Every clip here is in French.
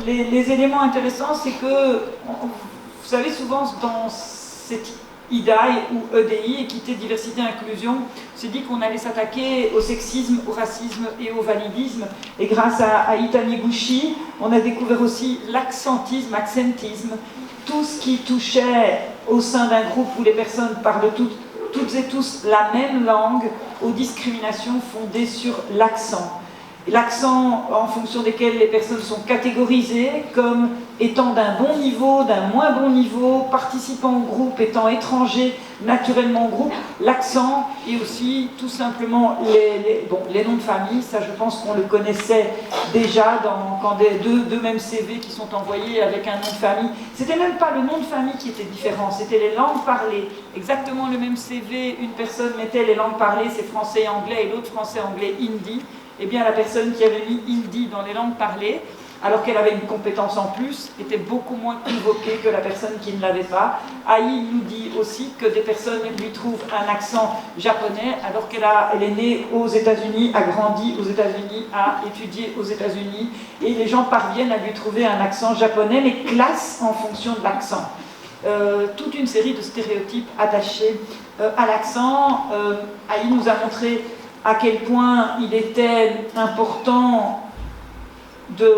les éléments intéressants, c'est que, vous savez, souvent dans cette IDAI ou EDI, Équité, Diversité, Inclusion, s'est dit qu'on allait s'attaquer au sexisme, au racisme et au validisme. Et grâce à Ita Neguchi, on a découvert aussi l'accentisme, tout ce qui touchait au sein d'un groupe où les personnes parlent toutes et tous la même langue, aux discriminations fondées sur l'accent. L'accent en fonction desquels les personnes sont catégorisées comme étant d'un bon niveau, d'un moins bon niveau, participant au groupe, étant étrangers naturellement au groupe. L'accent et aussi tout simplement les noms de famille, ça je pense qu'on le connaissait déjà quand deux mêmes CV qui sont envoyés avec un nom de famille. C'était même pas le nom de famille qui était différent, c'était les langues parlées. Exactement le même CV, une personne mettait les langues parlées, c'est français et anglais, et l'autre français, anglais, hindi. Eh bien, la personne qui avait mis hindi dans les langues parlées, alors qu'elle avait une compétence en plus, était beaucoup moins convoquée que la personne qui ne l'avait pas. Aïe nous dit aussi que des personnes lui trouvent un accent japonais, alors qu'elle est née aux États-Unis, a grandi aux États-Unis, a étudié aux États-Unis, et les gens parviennent à lui trouver un accent japonais, mais classent en fonction de l'accent. Toute une série de stéréotypes attachés à l'accent. Aïe nous a montré à quel point il était important de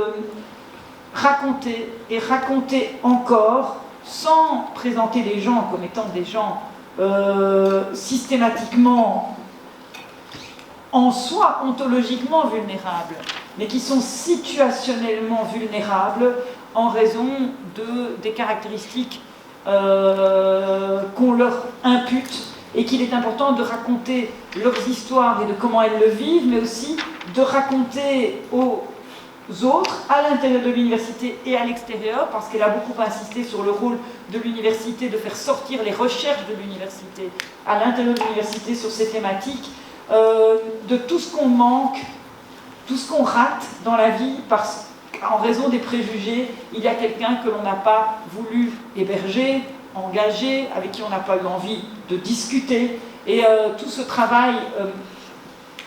raconter et raconter encore sans présenter les gens comme étant des gens systématiquement en soi ontologiquement vulnérables, mais qui sont situationnellement vulnérables en raison des caractéristiques qu'on leur impute, et qu'il est important de raconter leurs histoires et de comment elles le vivent, mais aussi de raconter aux autres, à l'intérieur de l'université et à l'extérieur, parce qu'elle a beaucoup insisté sur le rôle de l'université, de faire sortir les recherches de l'université à l'intérieur de l'université sur ces thématiques, de tout ce qu'on manque, tout ce qu'on rate dans la vie, parce qu'en raison des préjugés, il y a quelqu'un que l'on n'a pas voulu héberger, engagé, avec qui on n'a pas eu envie de discuter, et tout ce travail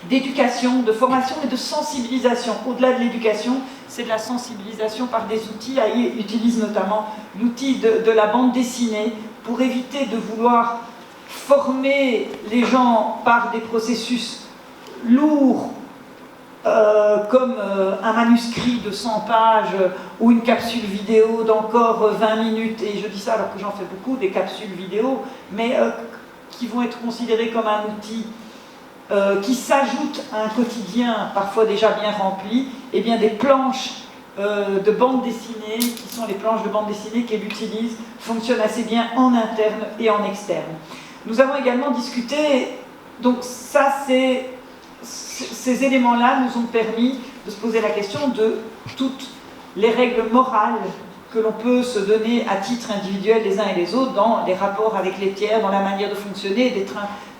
d'éducation, de formation et de sensibilisation. Au-delà de l'éducation, c'est de la sensibilisation par des outils. Aïe utilise notamment l'outil de la bande dessinée pour éviter de vouloir former les gens par des processus lourds, comme un manuscrit de 100 pages ou une capsule vidéo d'encore 20 minutes, et je dis ça alors que j'en fais beaucoup, des capsules vidéo, mais qui vont être considérées comme un outil qui s'ajoute à un quotidien parfois déjà bien rempli. Et bien des planches de bande dessinée, qui sont les planches de bande dessinée qu'elle utilise, fonctionnent assez bien en interne et en externe. Nous avons également discuté, donc ça c'est... Ces éléments-là nous ont permis de se poser la question de toutes les règles morales que l'on peut se donner à titre individuel les uns et les autres dans les rapports avec les tiers, dans la manière de fonctionner,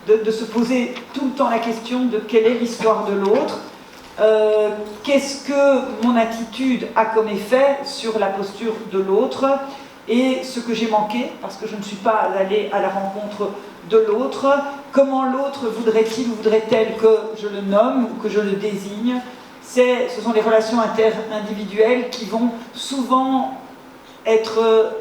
de se poser tout le temps la question de quelle est l'histoire de l'autre, qu'est-ce que mon attitude a comme effet sur la posture de l'autre, et ce que j'ai manqué, parce que je ne suis pas allée à la rencontre de l'autre, comment l'autre voudrait-il ou voudrait-elle que je le nomme ou que je le désigne. Ce sont les relations interindividuelles qui vont souvent être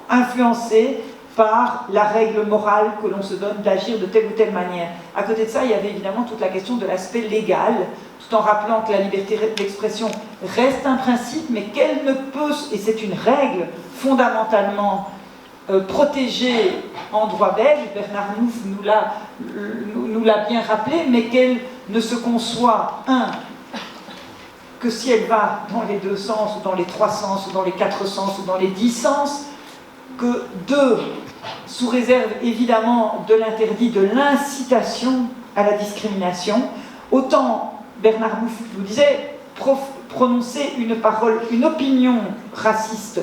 influencées par la règle morale que l'on se donne d'agir de telle ou telle manière. À côté de ça, il y avait évidemment toute la question de l'aspect légal, tout en rappelant que la liberté d'expression reste un principe, mais qu'elle ne peut, et c'est une règle fondamentalement protégée en droit belge, Bernard Nouf nous l'a bien rappelé, mais qu'elle ne se conçoit, que si elle va dans les deux sens, ou dans les trois sens, ou dans les quatre sens, ou dans les 10 sens, que sous réserve évidemment de l'interdit de l'incitation à la discrimination, autant Bernard Nouf nous disait, prononcer une parole, une opinion raciste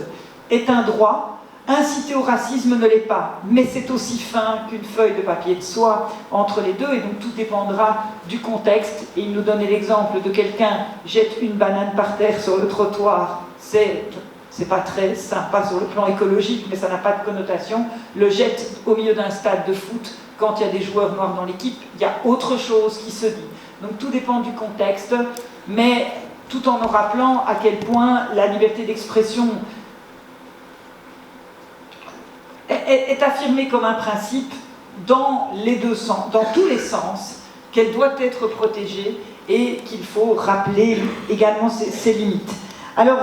est un droit, inciter au racisme ne l'est pas, mais c'est aussi fin qu'une feuille de papier de soie entre les deux, et donc tout dépendra du contexte. Et il nous donnait l'exemple de quelqu'un jette une banane par terre sur le trottoir, c'est pas très sympa sur le plan écologique, mais ça n'a pas de connotation. Le jette au milieu d'un stade de foot, quand il y a des joueurs noirs dans l'équipe, il y a autre chose qui se dit. Donc tout dépend du contexte, mais tout en nous rappelant à quel point la liberté d'expression est affirmée comme un principe dans les deux sens, dans tous les sens, qu'elle doit être protégée et qu'il faut rappeler également ses limites. Alors,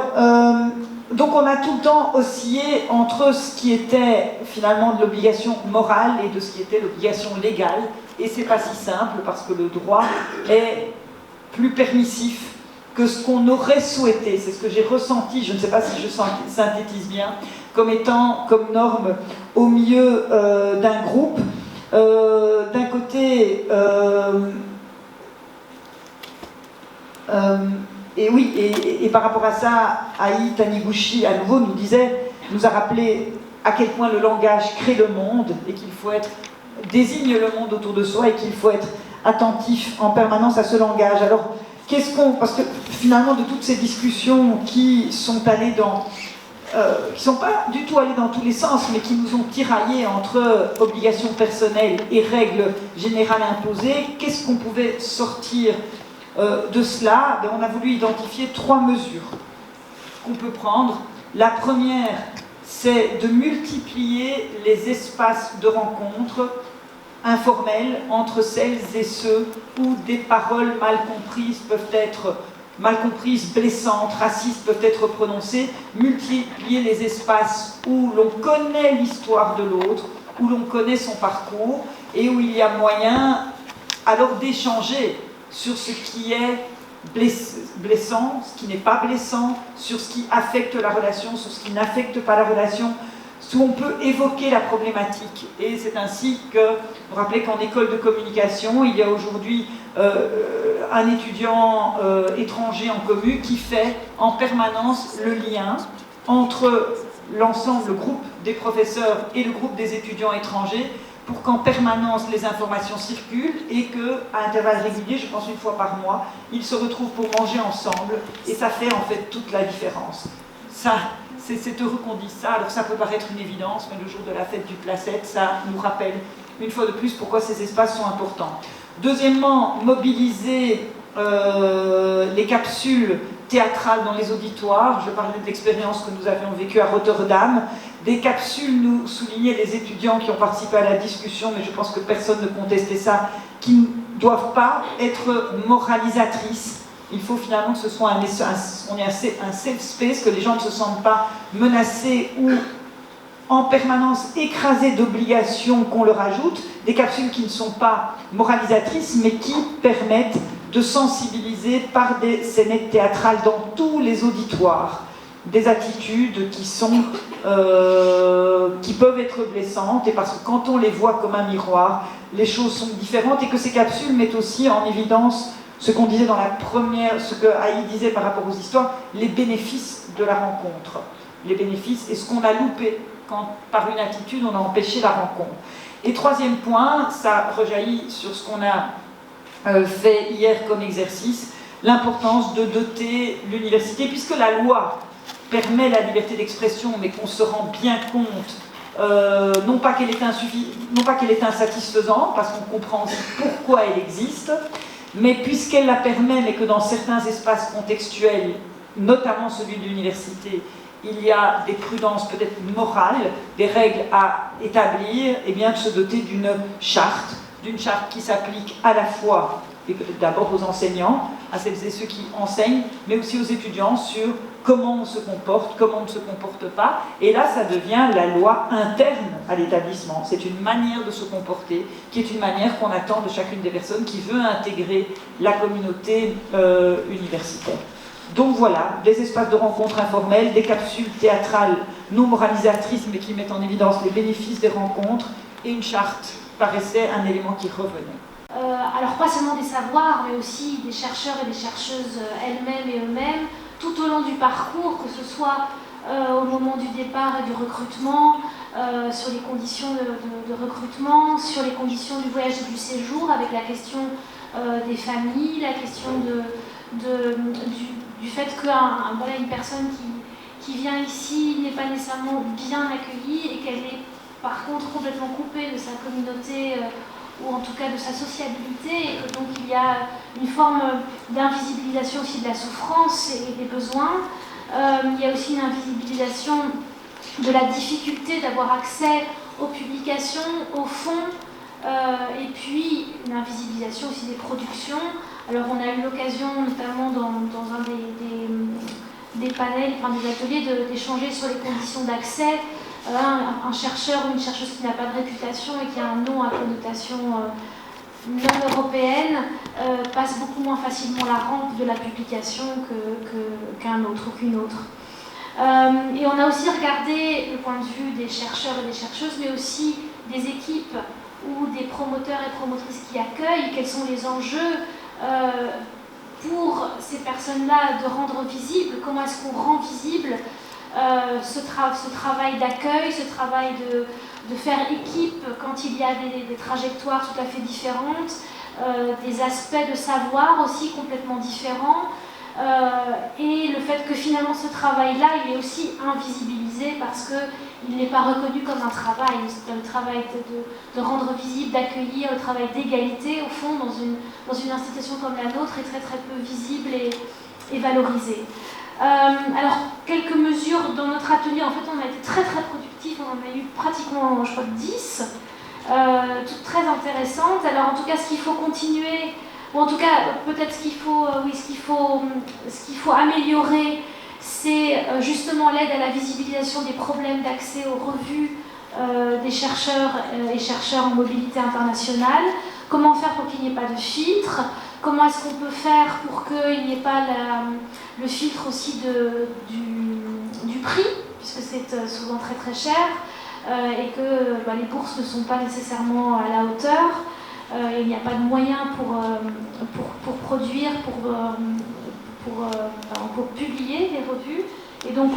donc on a tout le temps oscillé entre ce qui était finalement de l'obligation morale et de ce qui était l'obligation légale, et c'est pas si simple parce que le droit est plus permissif que ce qu'on aurait souhaité. C'est ce que j'ai ressenti, je ne sais pas si je synthétise bien, comme étant comme norme au milieu d'un groupe. D'un côté, et oui, et par rapport à ça, Ai Taniguchi, à nouveau, nous a rappelé à quel point le langage crée le monde et qu'il faut désigne le monde autour de soi et qu'il faut être attentif en permanence à ce langage. Alors, parce que finalement, de toutes ces discussions qui sont allées qui sont pas du tout allées dans tous les sens, mais qui nous ont tiraillés entre obligations personnelles et règles générales imposées, qu'est-ce qu'on pouvait sortir de cela? On a voulu identifier 3 mesures qu'on peut prendre. La première, c'est de multiplier les espaces de rencontre informels entre celles et ceux où des paroles mal comprises peuvent être blessantes, racistes peuvent être prononcées, multiplier les espaces où l'on connaît l'histoire de l'autre, où l'on connaît son parcours et où il y a moyen alors d'échanger sur ce qui est blessant, ce qui n'est pas blessant, sur ce qui affecte la relation, sur ce qui n'affecte pas la relation, où on peut évoquer la problématique. Et c'est ainsi que, vous vous rappelez qu'en école de communication, il y a aujourd'hui un étudiant étranger en commu qui fait en permanence le lien entre l'ensemble, le groupe des professeurs et le groupe des étudiants étrangers, pour qu'en permanence les informations circulent et qu'à intervalles réguliers, je pense 1 fois par mois, ils se retrouvent pour manger ensemble, et ça fait en fait toute la différence. Ça, c'est heureux qu'on dise ça, alors ça peut paraître une évidence, mais le jour de la fête du Placette, ça nous rappelle une fois de plus pourquoi ces espaces sont importants. Deuxièmement, mobiliser les capsules théâtrales dans les auditoires. Je parlais de l'expérience que nous avions vécue à Rotterdam. Des capsules, nous soulignaient les étudiants qui ont participé à la discussion, mais je pense que personne ne contestait ça, qui ne doivent pas être moralisatrices. Il faut finalement que ce soit un safe space, que les gens ne se sentent pas menacés ou en permanence écrasés d'obligations qu'on leur ajoute, des capsules qui ne sont pas moralisatrices, mais qui permettent de sensibiliser par des scénettes théâtrales dans tous les auditoires, des attitudes qui peuvent être blessantes, et parce que quand on les voit comme un miroir, les choses sont différentes, et que ces capsules mettent aussi en évidence ce qu'on disait dans la première, ce que Ai disait par rapport aux histoires, les bénéfices de la rencontre. Les bénéfices et ce qu'on a loupé quand, par une attitude, on a empêché la rencontre. Et troisième point, ça rejaillit sur ce qu'on a fait hier comme exercice, l'importance de doter l'université, puisque la loi permet la liberté d'expression, mais qu'on se rend bien compte, non pas qu'elle est insatisfaisante, parce qu'on comprend aussi pourquoi elle existe, mais puisqu'elle la permet, mais que dans certains espaces contextuels, notamment celui de l'université, il y a des prudences peut-être morales, des règles à établir, et bien de se doter d'une charte qui s'applique à la fois, et peut-être d'abord aux enseignants, à celles et ceux qui enseignent, mais aussi aux étudiants sur comment on se comporte, comment on ne se comporte pas. Et là, ça devient la loi interne à l'établissement. C'est une manière de se comporter, qui est une manière qu'on attend de chacune des personnes qui veut intégrer la communauté universitaire. Donc voilà, des espaces de rencontres informels, des capsules théâtrales non moralisatrices, mais qui mettent en évidence les bénéfices des rencontres, et une charte paraissait un élément qui revenait. Alors pas seulement des savoirs, mais aussi des chercheurs et des chercheuses elles-mêmes et eux-mêmes, tout au long du parcours, que ce soit au moment du départ et du recrutement, sur les conditions de recrutement, sur les conditions du voyage et du séjour, avec la question des familles, la question du fait qu'une personne qui vient ici n'est pas nécessairement bien accueillie et qu'elle est par contre complètement coupée de sa communauté ou en tout cas de sa sociabilité, et que donc il y a une forme d'invisibilisation aussi de la souffrance et des besoins. Il y a aussi une invisibilisation de la difficulté d'avoir accès aux publications, aux fonds, et puis une invisibilisation aussi des productions. Alors on a eu l'occasion, notamment dans un des panels, enfin des ateliers, d'échanger sur les conditions d'accès. Un chercheur ou une chercheuse qui n'a pas de réputation et qui a un nom à connotation non européenne passe beaucoup moins facilement la rampe de la publication qu'un autre ou qu'une autre. Et on a aussi regardé le point de vue des chercheurs et des chercheuses, mais aussi des équipes ou des promoteurs et promotrices qui accueillent, quels sont les enjeux pour ces personnes-là de rendre visible, comment est-ce qu'on rend visible ce travail d'accueil, ce travail de faire équipe quand il y a des trajectoires tout à fait différentes, des aspects de savoir aussi complètement différents, et le fait que finalement ce travail-là, il est aussi invisibilisé parce qu'il n'est pas reconnu comme un travail, le travail de rendre visible, d'accueillir, le travail d'égalité, au fond, dans une institution comme la nôtre, est très très peu visible et valorisé. Alors, quelques mesures dans notre atelier. En fait, on a été très très productifs, on en a eu pratiquement, je crois, 10, toutes très intéressantes. Alors, en tout cas, ce qu'il faut continuer, ou en tout cas, peut-être ce qu'il faut améliorer, c'est justement l'aide à la visibilisation des problèmes d'accès aux revues des chercheurs et chercheurs en mobilité internationale. Comment faire pour qu'il n'y ait pas de filtre? Comment est-ce qu'on peut faire pour qu'il n'y ait pas le filtre aussi du prix, puisque c'est souvent très très cher, et que les bourses ne sont pas nécessairement à la hauteur, il n'y a pas de moyens pour produire, pour publier des revues. Et donc,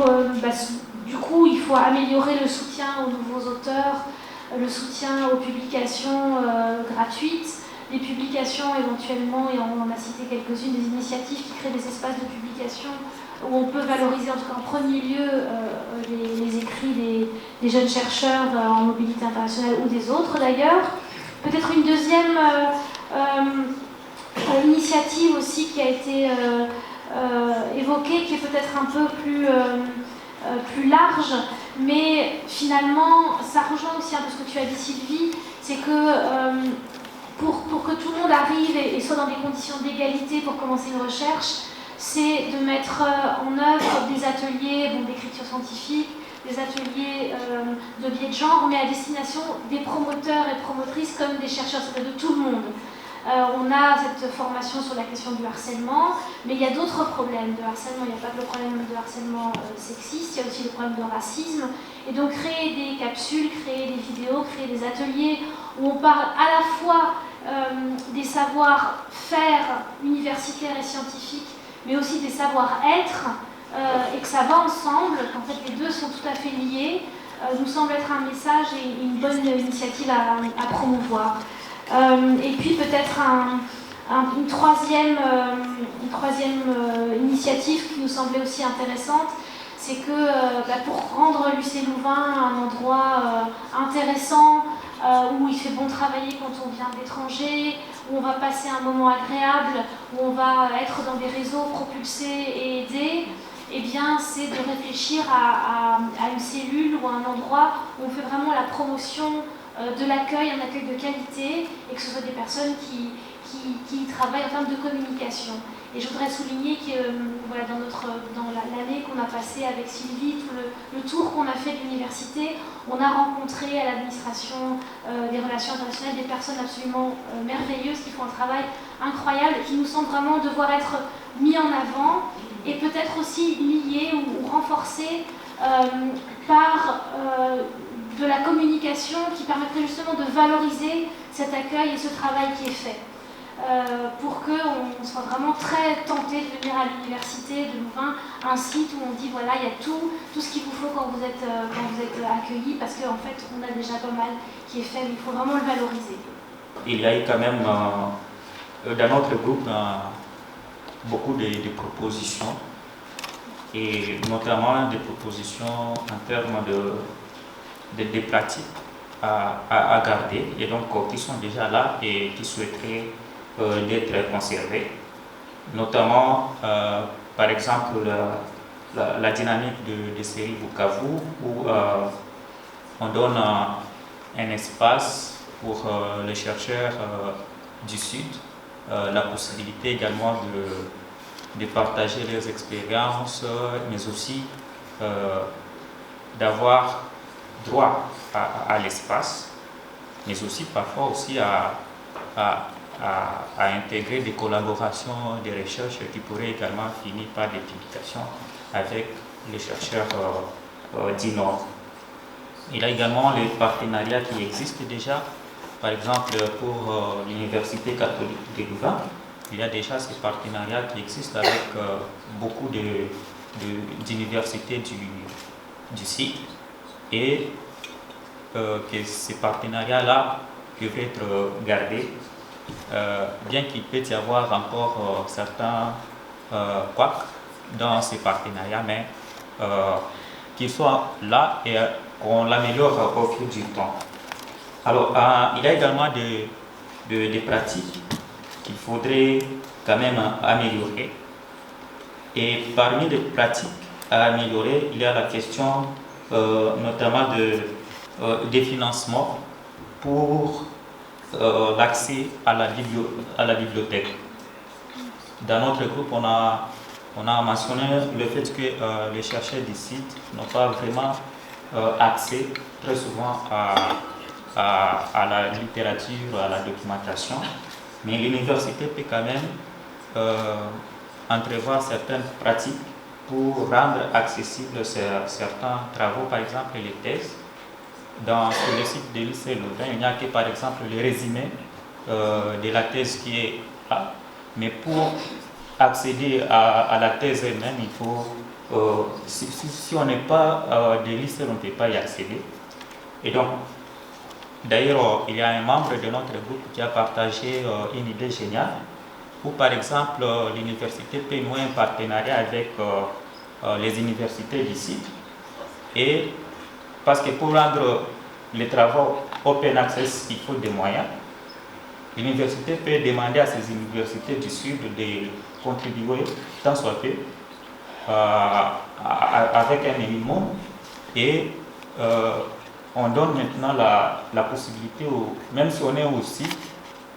du coup, il faut améliorer le soutien aux nouveaux auteurs, le soutien aux publications gratuites, les publications éventuellement, et on a cité quelques-unes, des initiatives qui créent des espaces de publication où on peut valoriser en tout cas en premier lieu les écrits des jeunes chercheurs en mobilité internationale ou des autres d'ailleurs. Peut-être une deuxième initiative aussi qui a été évoquée, qui est peut-être un peu plus large, mais finalement ça rejoint aussi un peu ce que tu as dit, Sylvie, c'est que pour que tout le monde arrive et soit dans des conditions d'égalité pour commencer une recherche, c'est de mettre en œuvre des ateliers d'écriture scientifique, des ateliers de biais de genre, mais à destination des promoteurs et promotrices comme des chercheurs, c'est-à-dire de tout le monde. On a cette formation sur la question du harcèlement, mais il y a d'autres problèmes de harcèlement. Il n'y a pas que le problème de harcèlement sexiste, il y a aussi le problème de racisme. Et donc créer des capsules, créer des vidéos, créer des ateliers où on parle à la fois des savoir-faire universitaires et scientifiques, mais aussi des savoir-être, et que ça va ensemble, qu'en fait les deux sont tout à fait liés, nous semble être un message et une bonne initiative à promouvoir. Et puis peut-être une troisième initiative qui nous semblait aussi intéressante, c'est que pour rendre l'UC Louvain un endroit intéressant, où il fait bon travailler quand on vient d'étranger, où on va passer un moment agréable, où on va être dans des réseaux propulsés et aidés, eh bien, c'est de réfléchir à une cellule ou à un endroit où on fait vraiment la promotion de l'accueil, un accueil de qualité, et que ce soit des personnes qui travaillent en termes de communication. Et je voudrais souligner que dans l'année qu'on a passée avec Sylvie, tout le tour qu'on a fait de l'université, on a rencontré à l'administration des relations internationales des personnes absolument merveilleuses qui font un travail incroyable et qui nous semble vraiment devoir être mis en avant et peut-être aussi liés ou renforcés par de la communication qui permettrait justement de valoriser cet accueil et ce travail qui est fait. Pour qu'on soit vraiment très tenté de venir à l'université de Louvain, un site où on dit voilà, il y a tout ce qu'il vous faut quand vous êtes accueillis, parce qu'en fait on a déjà pas mal qui est fait, mais il faut vraiment le valoriser. Il y a eu quand même dans notre groupe beaucoup de propositions, et notamment des propositions en termes de pratiques à garder et donc qui sont déjà là et qui souhaiteraient d'être conservés. Notamment, par exemple, la dynamique de série Bukavu où on donne un espace pour les chercheurs du Sud, la possibilité également de partager leurs expériences, mais aussi d'avoir droit à l'espace, mais aussi parfois aussi à intégrer des collaborations, des recherches qui pourraient également finir par des publications avec les chercheurs du Nord. Il y a également les partenariats qui existent déjà. Par exemple, pour l'Université catholique de Louvain, il y a déjà ces partenariats qui existent avec beaucoup d'universités du site et que ces partenariats-là peuvent être gardés, bien qu'il peut y avoir encore certains couacs dans ces partenariats, mais qu'ils soient là et qu'on l'améliore au fil du temps. Alors, il y a également des pratiques qu'il faudrait quand même améliorer. Et parmi les pratiques à améliorer, il y a la question notamment des financements pour l'accès à la bibliothèque. Dans notre groupe, on a mentionné le fait que les chercheurs du site n'ont pas vraiment accès très souvent à la littérature, à la documentation, mais l'université peut quand même entrevoir certaines pratiques pour rendre accessibles certains travaux, par exemple les thèses. Sur le site de l'ICE Louvain, il n'y a que par exemple le résumé de la thèse qui est là, mais pour accéder à la thèse elle-même, il faut, si on n'est pas de l'ICE, on ne peut pas y accéder. Et donc, d'ailleurs, il y a un membre de notre groupe qui a partagé une idée géniale, où par exemple, l'université peut nouer un partenariat avec les universités du site, et parce que pour rendre les travaux open access, il faut des moyens. L'université peut demander à ces universités du Sud de contribuer tant soit peu avec un minimum et on donne maintenant la possibilité, même si on est au site,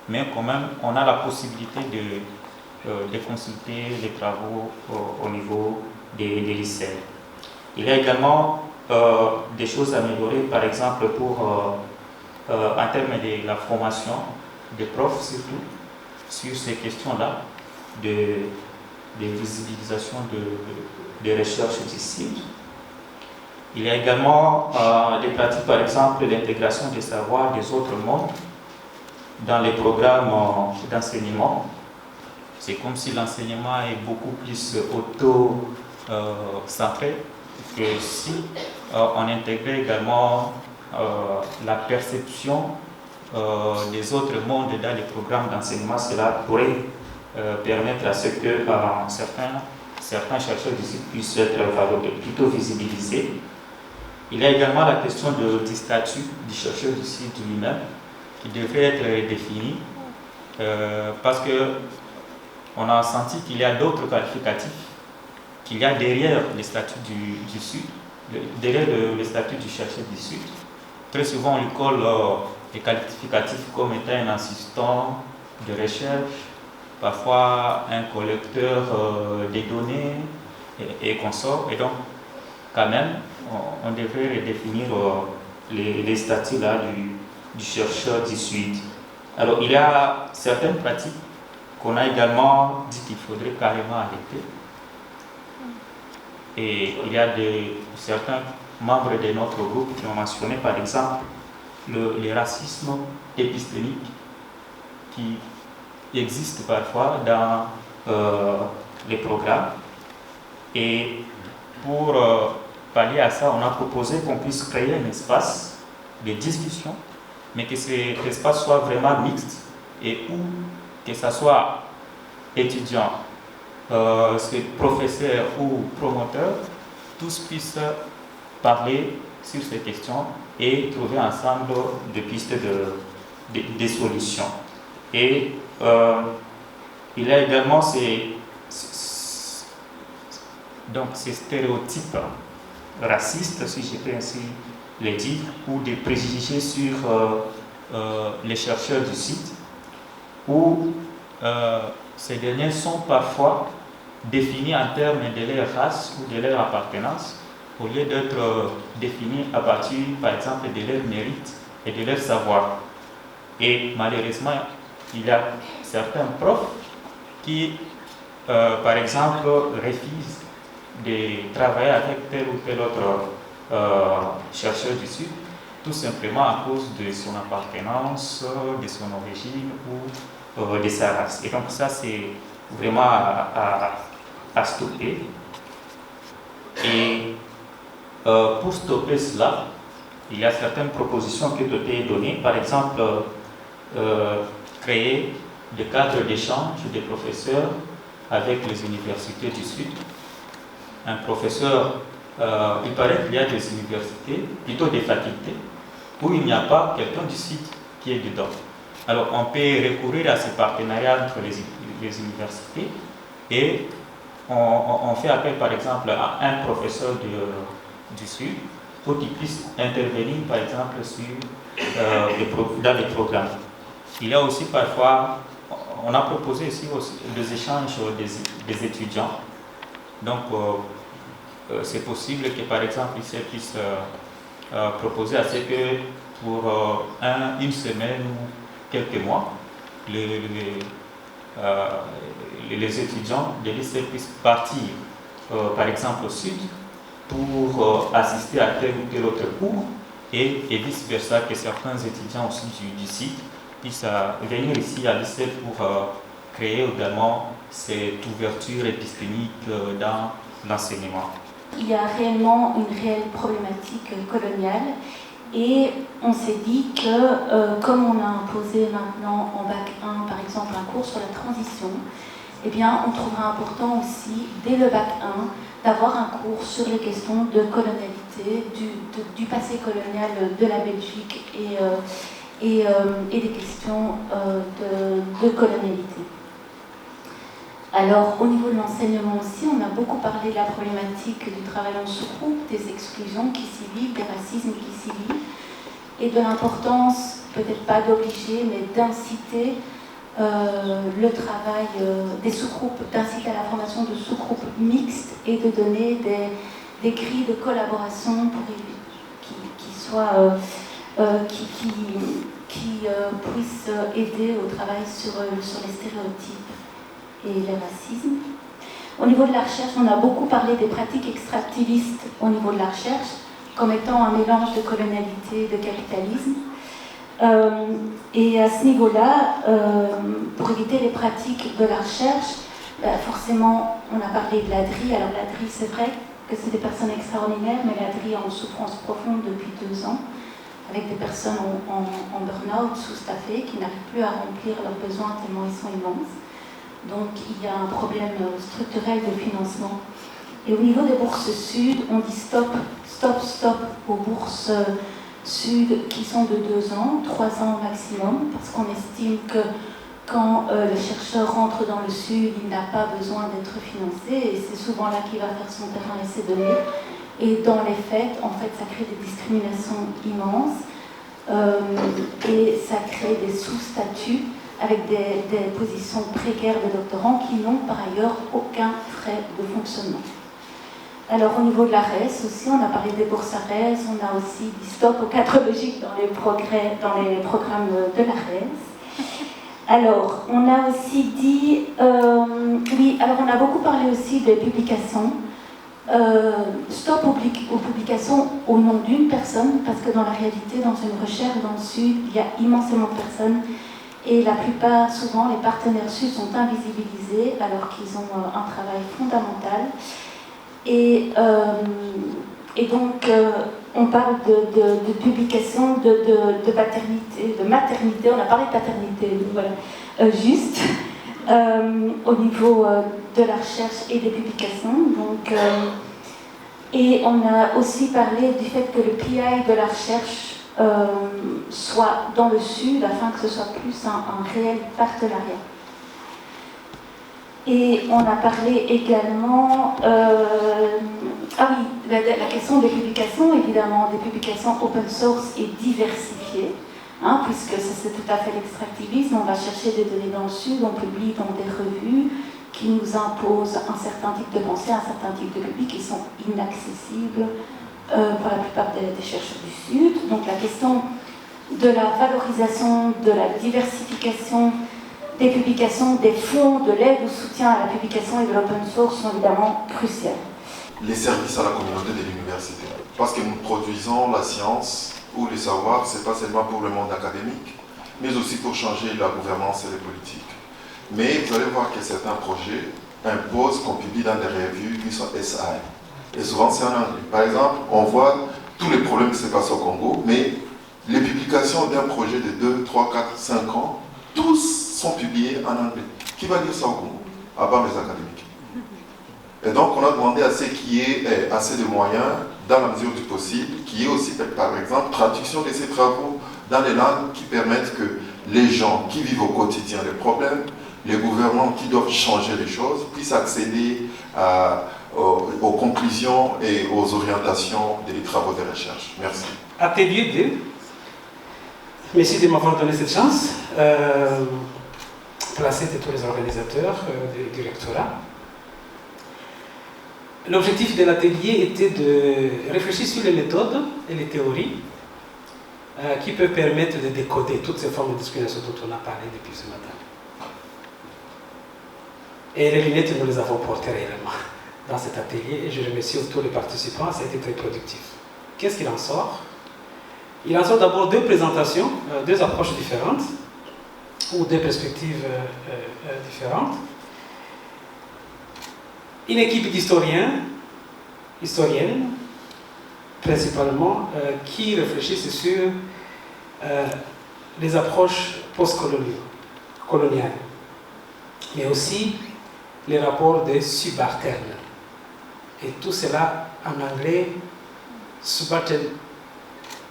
mais quand même on a la possibilité de consulter les travaux au niveau des lycées. Il y a également des choses à améliorer, par exemple en termes de la formation des profs surtout, sur ces questions-là de visibilisation de recherche du site. Il y a également des pratiques, par exemple, l'intégration des savoirs des autres mondes dans les programmes d'enseignement. C'est comme si l'enseignement est beaucoup plus auto-centré que si on intégrait également la perception des autres mondes dans les programmes d'enseignement. Cela pourrait permettre à ce que certains chercheurs puissent être plutôt visibilisés. Il y a également la question du statut du chercheur du site lui-même qui devrait être défini parce qu'on a senti qu'il y a d'autres qualificatifs qu'il y a derrière le statut du Sud, derrière le statut du chercheur du Sud. Très souvent, on lui colle des qualificatifs comme étant un assistant de recherche, parfois un collecteur des données et consorts. Et donc, quand même, on devrait redéfinir les statuts là du chercheur du Sud. Alors, il y a certaines pratiques qu'on a également dit qu'il faudrait carrément arrêter. Et il y a certains membres de notre groupe qui ont mentionné, par exemple, le racisme épistémique qui existe parfois dans les programmes. Et pour pallier à ça, on a proposé qu'on puisse créer un espace de discussion, mais que cet espace soit vraiment mixte et où que ce soit étudiants, professeurs ou promoteurs, tous puissent parler sur ces questions et trouver ensemble des pistes des solutions. Et il y a également ces stéréotypes racistes, si je peux ainsi les dire, ou des préjugés sur les chercheurs du site, où ces derniers sont parfois définis en termes de leur race ou de leur appartenance, au lieu d'être définis à partir, par exemple, de leur mérite et de leur savoir. Et malheureusement, il y a certains profs qui, par exemple, refusent de travailler avec tel ou tel autre chercheur du Sud, tout simplement à cause de son appartenance, de son origine ou de sa race. Et donc ça, c'est vraiment à stopper. Et pour stopper cela, il y a certaines propositions qui ont été données. Par exemple, créer des cadres d'échange des professeurs avec les universités du Sud. Un professeur, il paraît qu'il y a des universités, plutôt des facultés, où il n'y a pas quelqu'un du Sud qui est dedans. Alors on peut recourir à ces partenariats entre les universités et on fait appel par exemple à un professeur du Sud pour qu'il puisse intervenir par exemple dans les programmes. Il y a aussi parfois, on a proposé aussi des échanges des étudiants. Donc c'est possible que par exemple ils puissent proposer à ce que pour une semaine ou quelques mois, les étudiants de lycée puissent partir par exemple au sud pour assister à tel ou tel autre cours et vice versa, que certains étudiants aussi du site puissent venir ici à lycée pour créer également cette ouverture épistémique dans l'enseignement. Il y a réellement une réelle problématique coloniale et on s'est dit que comme on a imposé maintenant en bac 1 par exemple un cours sur la transition, eh bien on trouvera important aussi dès le bac 1 d'avoir un cours sur les questions de colonialité, du passé colonial de la Belgique et des questions de colonialité. Alors, au niveau de l'enseignement aussi, on a beaucoup parlé de la problématique du travail en sous-groupe, des exclusions qui s'y vivent, des racismes qui s'y vivent, et de l'importance, peut-être pas d'obliger, mais d'inciter le travail des sous-groupes, d'inciter à la formation de sous-groupes mixtes et de donner des grilles de collaboration pour qui puissent aider au travail sur les stéréotypes et le racisme. Au niveau de la recherche, on a beaucoup parlé des pratiques extractivistes au niveau de la recherche, comme étant un mélange de colonialité et de capitalisme. Et à ce niveau-là, pour éviter les pratiques de la recherche, forcément, on a parlé de l'ADRI. Alors l'ADRI, c'est vrai que c'est des personnes extraordinaires, mais l'ADRI est en souffrance profonde depuis 2 ans, avec des personnes en burn-out, sous-staffées, qui n'arrivent plus à remplir leurs besoins tellement ils sont immenses. Donc il y a un problème structurel de financement. Et au niveau des bourses sud, on dit stop aux bourses sud qui sont de 2 ans, 3 ans au maximum, parce qu'on estime que quand le chercheur rentre dans le sud, il n'a pas besoin d'être financé, et c'est souvent là qu'il va faire son terrain et ses données. Et dans les faits, en fait, ça crée des discriminations immenses, et ça crée des sous-statuts avec des positions précaires de doctorants qui n'ont par ailleurs aucun frais de fonctionnement. Alors au niveau de la RES aussi, on a parlé des bourses à RES, on a aussi dit stop aux cadres logiques dans les programmes de la RES. Alors on a aussi dit, oui, alors on a beaucoup parlé aussi des publications. Stop aux publications au nom d'une personne, parce que dans la réalité, dans une recherche dans le Sud, il y a immensément de personnes. Et la plupart, souvent, les partenaires sud sont invisibilisés alors qu'ils ont un travail fondamental. Et donc, on parle de publication, de paternité, de maternité. On a parlé de paternité, donc voilà, juste au niveau de la recherche et des publications. Donc, Et on a aussi parlé du fait que le PI de la recherche soit dans le Sud, afin que ce soit plus un réel partenariat. Et on a parlé également, la question des publications, évidemment, des publications open source et diversifiées, puisque c'est tout à fait l'extractivisme. On va chercher des données dans le Sud, on publie dans des revues qui nous imposent un certain type de pensée, un certain type de public qui sont inaccessibles pour la plupart des chercheurs du Sud. Donc la question de la valorisation, de la diversification des publications, des fonds, de l'aide ou soutien à la publication et de l'open source sont évidemment cruciales. Les services à la communauté de l'université. Parce que nous produisons la science ou le savoir, ce n'est pas seulement pour le monde académique, mais aussi pour changer la gouvernance et les politiques. Mais vous allez voir que certains projets imposent qu'on publie dans des revues qui sont SI. Et souvent c'est en anglais. Par exemple, on voit tous les problèmes qui se passent au Congo, mais les publications d'un projet de 2, 3, 4, 5 ans, tous sont publiés en anglais. Qui va lire ça au Congo? À part les académiques. Et donc on a demandé à ce qu'il y ait assez de moyens, dans la mesure du possible, qu'il y ait aussi, par exemple, traduction de ces travaux dans les langues qui permettent que les gens qui vivent au quotidien les problèmes, les gouvernements qui doivent changer les choses, puissent accéder aux conclusions et aux orientations des travaux de recherche. Merci. Atelier 2. Merci de m'avoir donné cette chance. Placé de tous les organisateurs du rectorat. L'objectif de l'atelier était de réfléchir sur les méthodes et les théories qui peuvent permettre de décoder toutes ces formes de discrimination dont on a parlé depuis ce matin. Et les lunettes, nous les avons portées réellement dans cet atelier et je remercie tous les participants, ça a été très productif. Qu'est-ce qu'il en sort? Il en sort d'abord deux présentations, deux approches différentes ou deux perspectives différentes. Une équipe d'historiennes, principalement, qui réfléchissent sur les approches post-coloniales, mais aussi les rapports de subalternes. Et tout cela en anglais, Subaltern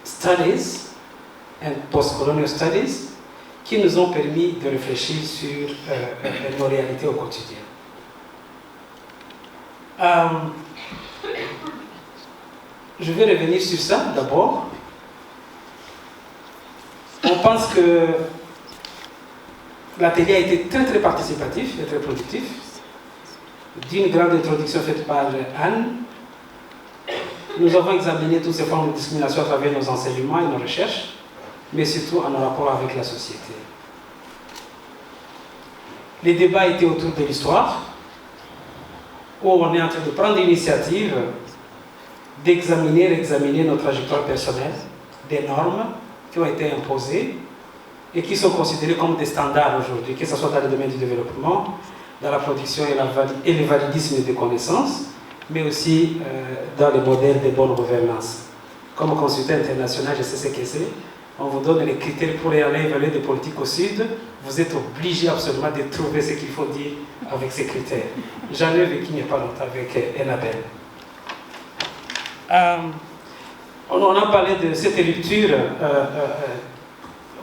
Studies and Post-Colonial Studies, qui nous ont permis de réfléchir sur nos réalités au quotidien. Je vais revenir sur ça d'abord. On pense que l'atelier a été très très participatif et très productif. D'une grande introduction faite par Anne, nous avons examiné toutes ces formes de discrimination à travers nos enseignements et nos recherches, mais surtout en rapport avec la société. Les débats étaient autour de l'histoire, où on est en train de prendre l'initiative d'examiner nos trajectoires personnelles, des normes qui ont été imposées et qui sont considérées comme des standards aujourd'hui, que ce soit dans le domaine du développement, dans la production et le validisme des connaissances, mais aussi dans les modèles de bonne gouvernance. Comme consultant international, je sais ce que c'est. On vous donne les critères pour aller évaluer des politiques au Sud. Vous êtes obligé absolument de trouver ce qu'il faut dire avec ces critères. J'en ai vécu il n'y a pas longtemps avec Enabel. On a parlé de cette rupture,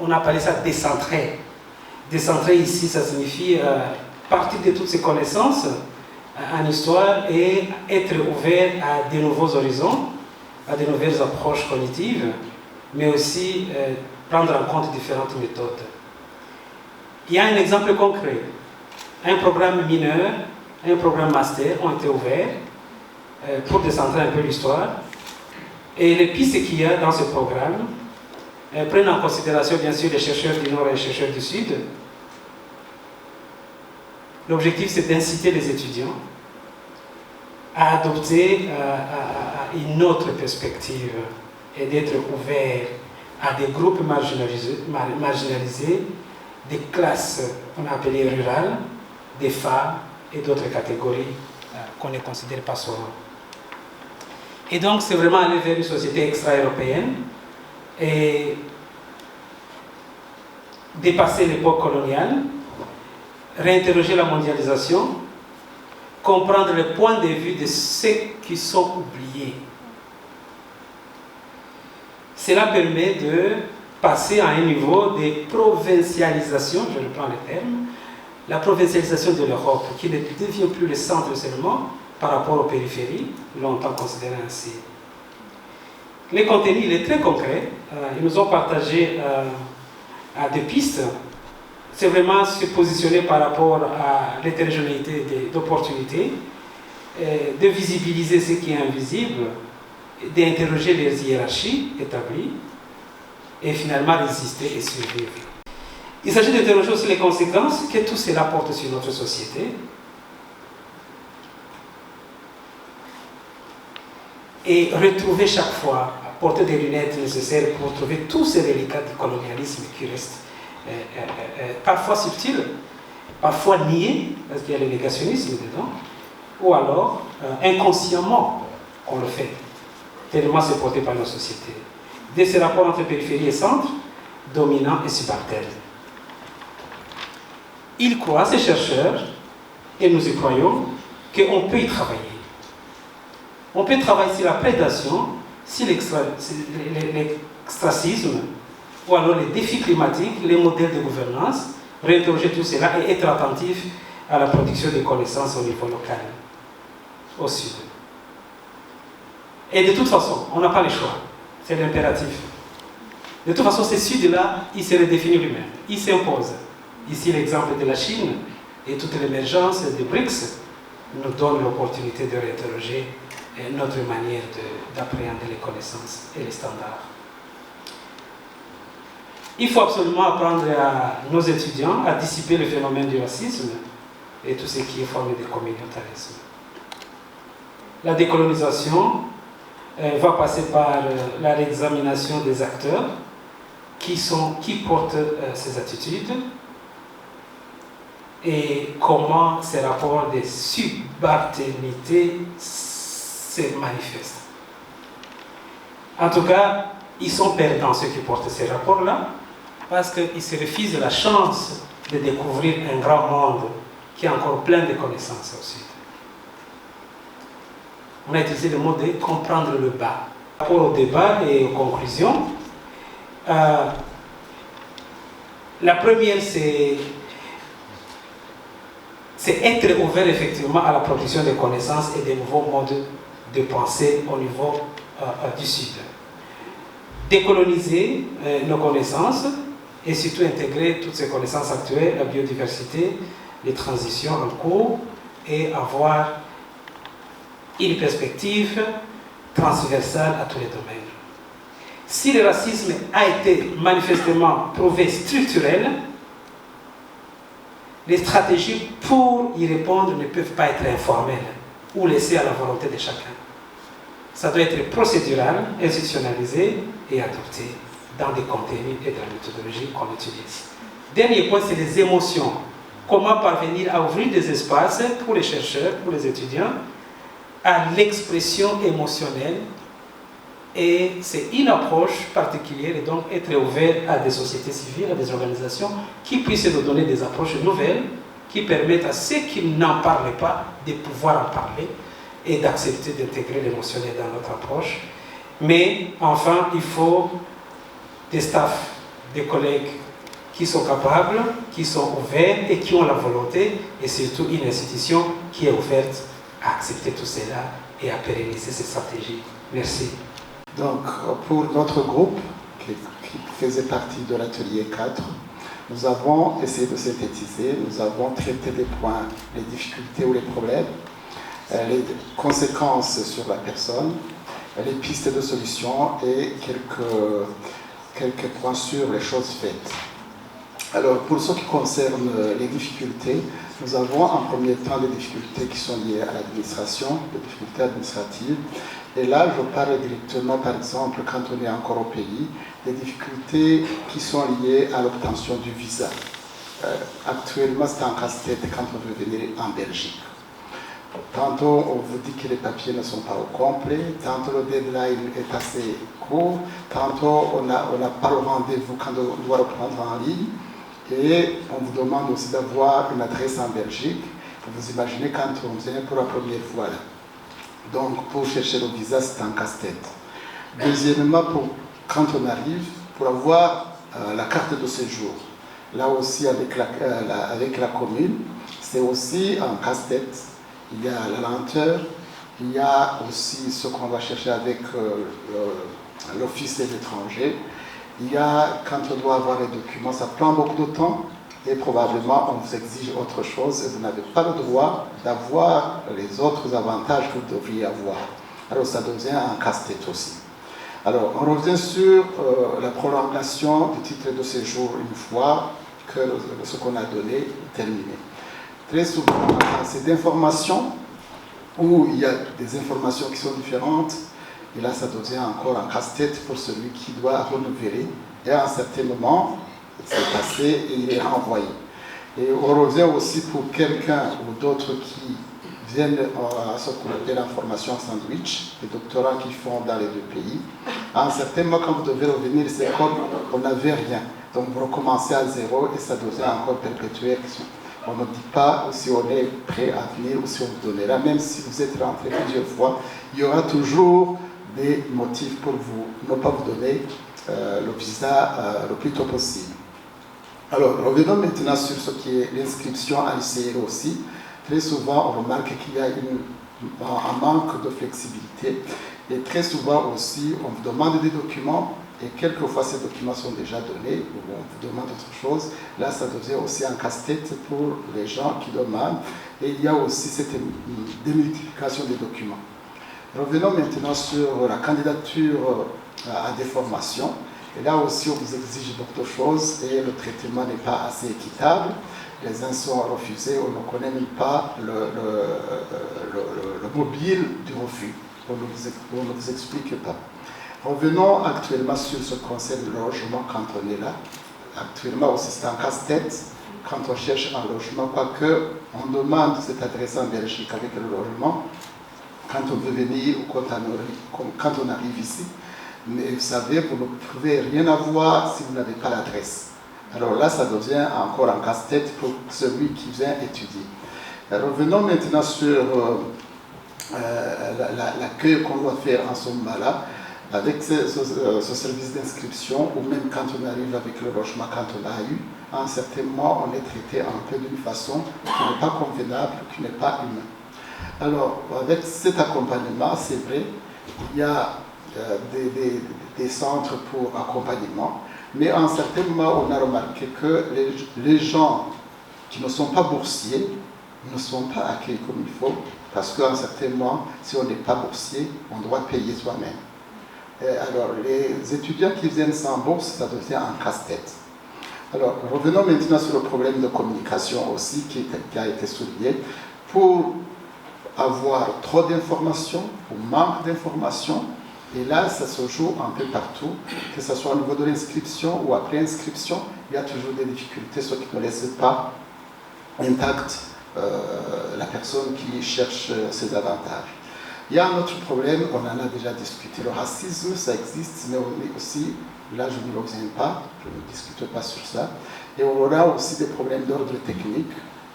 on a appelé ça décentré. Décentré ici, ça signifie partir de toutes ces connaissances en histoire et être ouvert à de nouveaux horizons, à de nouvelles approches cognitives, mais aussi prendre en compte différentes méthodes. Il y a un exemple concret. Un programme mineur, un programme master ont été ouverts pour décentrer un peu l'histoire. Et les pistes qu'il y a dans ce programme prennent en considération bien sûr les chercheurs du Nord et les chercheurs du Sud. L'objectif c'est d'inciter les étudiants à adopter une autre perspective et d'être ouverts à des groupes marginalisés, des classes qu'on a appelées rurales, des femmes et d'autres catégories qu'on ne considère pas souvent. Et donc c'est vraiment aller vers une société extra-européenne et dépasser l'époque coloniale, réinterroger la mondialisation, comprendre le point de vue de ceux qui sont oubliés. Cela permet de passer à un niveau de provincialisation, je reprends le terme, la provincialisation de l'Europe, qui ne devient plus le centre seulement par rapport aux périphéries, longtemps considérées ainsi. Le contenu, il est très concret. Ils nous ont partagé des pistes. C'est vraiment se positionner par rapport à l'hétérogénéité d'opportunités, de visibiliser ce qui est invisible, d'interroger les hiérarchies établies et finalement résister et survivre. Il s'agit d'interroger aussi les conséquences que tout cela porte sur notre société et retrouver chaque fois, porter des lunettes nécessaires pour trouver tous ces reliquats du colonialisme qui restent parfois subtils, parfois niés, parce qu'il y a le négationnisme dedans, ou alors inconsciemment qu'on le fait, tellement c'est porté par nos sociétés. Dès ces rapports entre périphérie et centre, dominant et subalterne. Ils croient, ces chercheurs, et nous y croyons, qu'on peut y travailler. On peut travailler sur la prédation, sur l'extracisme, ou alors les défis climatiques, les modèles de gouvernance, réinterroger tout cela et être attentif à la production de connaissances au niveau local, au sud. Et de toute façon, on n'a pas le choix, c'est l'impératif. De toute façon, ce sud-là, il se redéfinit lui-même, il s'impose. Ici, l'exemple de la Chine et toute l'émergence des BRICS nous donne l'opportunité de réinterroger notre manière d'appréhender les connaissances et les standards. Il faut absolument apprendre à nos étudiants à dissiper le phénomène du racisme et tout ce qui est formé de communautarisme. La décolonisation va passer par la réexamination des acteurs qui portent ces attitudes et comment ces rapports de subalternité se manifestent. En tout cas, ils sont perdants, ceux qui portent ces rapports-là, parce qu'ils se refusent la chance de découvrir un grand monde qui est encore plein de connaissances au sud. On a utilisé le mot de comprendre le bas. Par rapport au débat et aux conclusions, la première, c'est être ouvert effectivement à la production de connaissances et de nouveaux modes de pensée au niveau du Sud. Décoloniser nos connaissances et surtout intégrer toutes ces connaissances actuelles, la biodiversité, les transitions en cours et avoir une perspective transversale à tous les domaines. Si le racisme a été manifestement prouvé structurel, les stratégies pour y répondre ne peuvent pas être informelles ou laissées à la volonté de chacun. Ça doit être procédural, institutionnalisé et adopté dans des contenus et dans la méthodologie qu'on utilise. Dernier point, c'est les émotions. Comment parvenir à ouvrir des espaces pour les chercheurs, pour les étudiants, à l'expression émotionnelle. Et c'est une approche particulière et donc être ouvert à des sociétés civiles, à des organisations qui puissent nous donner des approches nouvelles qui permettent à ceux qui n'en parlent pas de pouvoir en parler et d'accepter d'intégrer l'émotionnel dans notre approche. Mais enfin, il faut des staffs, des collègues qui sont capables, qui sont ouverts et qui ont la volonté et surtout une institution qui est ouverte à accepter tout cela et à pérenniser ces stratégies. Merci. Donc, pour notre groupe, qui faisait partie de l'atelier 4, nous avons essayé de synthétiser, nous avons traité des points, les difficultés ou les problèmes, les conséquences sur la personne, les pistes de solution et quelques points sur les choses faites. Alors, pour ce qui concerne les difficultés, nous avons en premier temps des difficultés qui sont liées à l'administration, des difficultés administratives. Et là, je parle directement, par exemple, quand on est encore au pays, des difficultés qui sont liées à l'obtention du visa. Actuellement, c'est un casse-tête quand on veut venir en Belgique. Tantôt, on vous dit que les papiers ne sont pas au complet, tantôt le deadline est assez court, tantôt on n'a pas le rendez-vous quand on doit le prendre en ligne, et on vous demande aussi d'avoir une adresse en Belgique. Vous imaginez quand on vient pour la première fois là. Donc pour chercher le visa, c'est un casse-tête. Deuxièmement, quand on arrive, pour avoir la carte de séjour, là aussi avec la commune, c'est aussi un casse-tête. Il y a la lenteur, il y a aussi ce qu'on va chercher avec l'Office des étrangers. Il y a, quand on doit avoir les documents, ça prend beaucoup de temps et probablement on vous exige autre chose et vous n'avez pas le droit d'avoir les autres avantages que vous devriez avoir. Alors ça devient un casse-tête aussi. Alors on revient sur la prolongation du titre de séjour une fois que ce qu'on a donné est terminé. Très souvent, on a assez d'informations où il y a des informations qui sont différentes. Et là, ça devient encore un casse-tête pour celui qui doit renouveler. Et à un certain moment, c'est passé et il est renvoyé. Et on revient aussi pour quelqu'un ou d'autres qui viennent à ce qu'on appelle la formation sandwich, les doctorats qu'ils font dans les deux pays. À un certain moment, quand vous devez revenir, c'est comme on n'avait rien. Donc vous recommencez à zéro et ça devient encore perpétuel. On ne dit pas si on est prêt à venir ou si on vous donnera. Même si vous êtes rentré plusieurs fois, il y aura toujours des motifs pour vous ne pas vous donner le visa le plus tôt possible. Alors, revenons maintenant sur ce qui est l'inscription à l'ICR aussi. Très souvent, on remarque qu'il y a un manque de flexibilité. Et très souvent aussi, on vous demande des documents et quelquefois ces documents sont déjà donnés ou on vous demande autre chose. Là, ça devient aussi un casse-tête pour les gens qui demandent. Et il y a aussi cette démultiplication des documents. Revenons maintenant sur la candidature à des formations. Et là aussi, on vous exige d'autres choses et le traitement n'est pas assez équitable. Les uns sont refusés, on ne connaît même pas le mobile du refus. On ne vous explique pas. Revenons actuellement sur ce qui concerne le logement quand on est là. Actuellement aussi, c'est un casse-tête quand on cherche un logement, quoique on demande cette adresse en Belgique avec le logement. Quand on veut venir ou quand on arrive ici, mais vous savez, vous ne pouvez rien avoir si vous n'avez pas l'adresse. Alors là, ça devient encore un casse-tête pour celui qui vient étudier. Revenons maintenant sur l'accueil qu'on doit faire en ce moment-là, avec ce service d'inscription, ou même quand on arrive avec le logement, quand on l'a eu, à un certain moment, on est traité un peu d'une façon qui n'est pas convenable, qui n'est pas humaine. Alors, avec cet accompagnement, c'est vrai, il y a des centres pour accompagnement, mais à un certain moment, on a remarqué que les gens qui ne sont pas boursiers ne sont pas accueillis comme il faut, parce qu'à un certain moment, si on n'est pas boursier, on doit payer soi-même. Alors, les étudiants qui viennent sans bourse, ça devient un casse-tête. Alors, revenons maintenant sur le problème de communication aussi, qui a été souligné. Pour avoir trop d'informations ou manque d'informations, et là, ça se joue un peu partout, que ce soit au niveau de l'inscription ou après inscription, il y a toujours des difficultés, ce qui ne laisse pas intacte la personne qui cherche ses avantages. Il y a un autre problème, on en a déjà discuté, le racisme, ça existe, mais on est aussi, là je ne reviens pas, je ne discute pas sur ça, et on aura aussi des problèmes d'ordre technique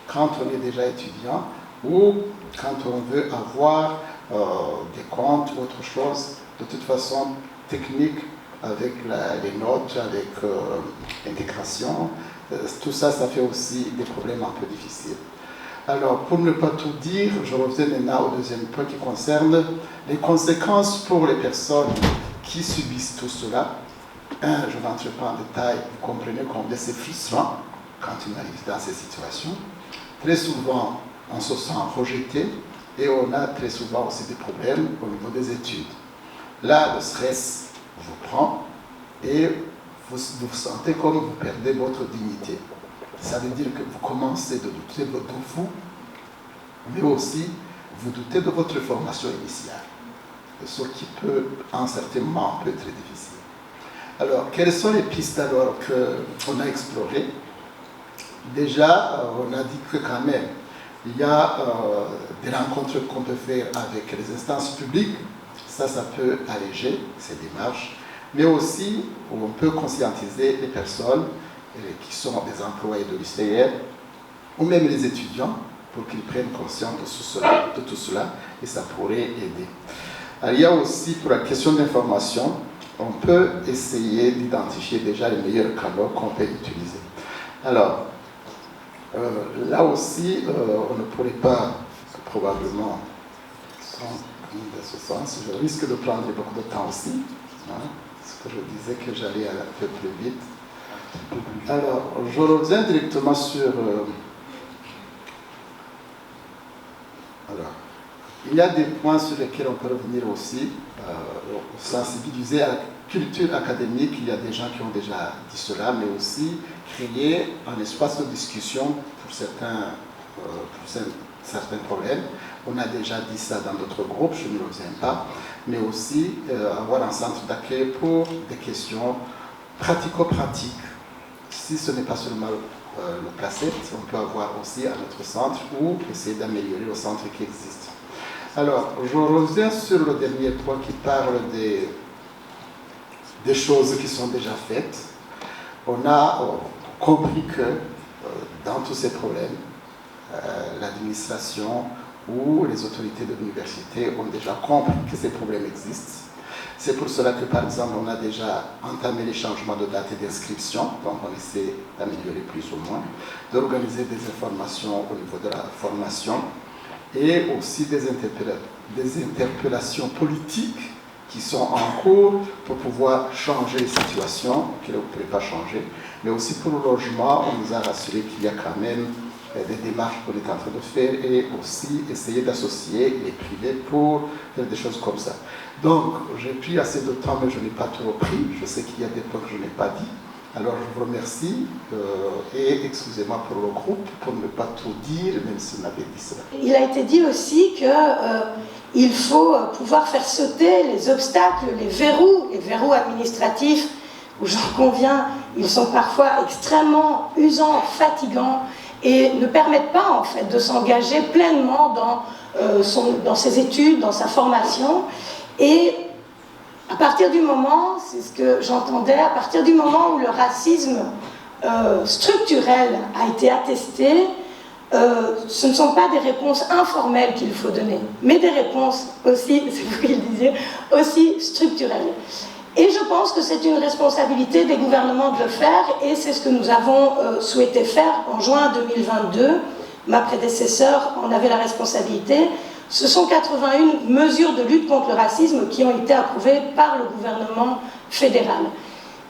quand on est déjà étudiant ou quand on veut avoir des comptes ou autre chose, de toute façon technique, avec les notes, avec l'intégration, tout ça, ça fait aussi des problèmes un peu difficiles. Alors, pour ne pas tout dire, je reviens maintenant au deuxième point qui concerne les conséquences pour les personnes qui subissent tout cela. Je ne rentre pas en détail, vous comprenez combien c'est frustrant quand on arrive dans ces situations. Très souvent, on se sent rejeté et on a très souvent aussi des problèmes au niveau des études. Là, le stress vous prend et vous sentez comme vous perdez votre dignité. Ça veut dire que vous commencez de douter de vous, mais aussi vous doutez de votre formation initiale, ce qui peut, à un certain moment, peut être très difficile. Alors, quelles sont les pistes alors qu'on a explorées? Déjà, on a dit que quand même, il y a des rencontres qu'on peut faire avec les instances publiques, ça peut alléger ces démarches, mais aussi on peut conscientiser les personnes qui sont des employés de l'ICR, ou même les étudiants, pour qu'ils prennent conscience de tout cela, et ça pourrait aider. Alors, il y a aussi, pour la question d'information, on peut essayer d'identifier déjà les meilleurs canaux qu'on peut utiliser. Alors, là aussi, on ne pourrait pas, probablement, dans ce sens, je risque de prendre beaucoup de temps aussi, hein, parce que je disais que j'allais un peu plus vite. Alors, je reviens directement sur... alors, il y a des points sur lesquels on peut revenir aussi, sensibiliser à la culture académique. Il y a des gens qui ont déjà dit cela, mais aussi créer un espace de discussion pour certains problèmes. On a déjà dit ça dans d'autres groupes, je ne reviens pas, mais aussi avoir un centre d'accueil pour des questions pratico-pratiques. Si ce n'est pas seulement le placette, on peut avoir aussi un autre centre ou essayer d'améliorer le centre qui existe. Alors, je reviens sur le dernier point qui parle des choses qui sont déjà faites. On a compris que dans tous ces problèmes, l'administration ou les autorités de l'université ont déjà compris que ces problèmes existent. C'est pour cela que, par exemple, on a déjà entamé les changements de date et d'inscription, donc on essaie d'améliorer plus ou moins, d'organiser des informations au niveau de la formation et aussi des interpellations politiques qui sont en cours pour pouvoir changer les situations que vous ne pouvez pas changer, mais aussi pour le logement, on nous a rassuré qu'il y a quand même des démarches qu'on est en train de faire et aussi essayer d'associer les privés pour faire des choses comme ça. Donc, j'ai pris assez de temps, mais je n'ai pas tout repris. Je sais qu'il y a des points que je n'ai pas dit. Alors, je vous remercie et excusez-moi pour le groupe pour ne pas tout dire, même si on avait dit cela. Il a été dit aussi qu'il faut pouvoir faire sauter les obstacles, les verrous administratifs, où j'en conviens, ils sont parfois extrêmement usants, fatigants, et ne permettent pas en fait de s'engager pleinement dans ses études, dans sa formation. Et à partir du moment, c'est ce que j'entendais, à partir du moment où le racisme structurel a été attesté, ce ne sont pas des réponses informelles qu'il faut donner, mais des réponses aussi, c'est vous qui le disiez, aussi structurelles. Et je pense que c'est une responsabilité des gouvernements de le faire, et c'est ce que nous avons souhaité faire en juin 2022. Ma prédécesseur en avait la responsabilité. Ce sont 81 mesures de lutte contre le racisme qui ont été approuvées par le gouvernement fédéral.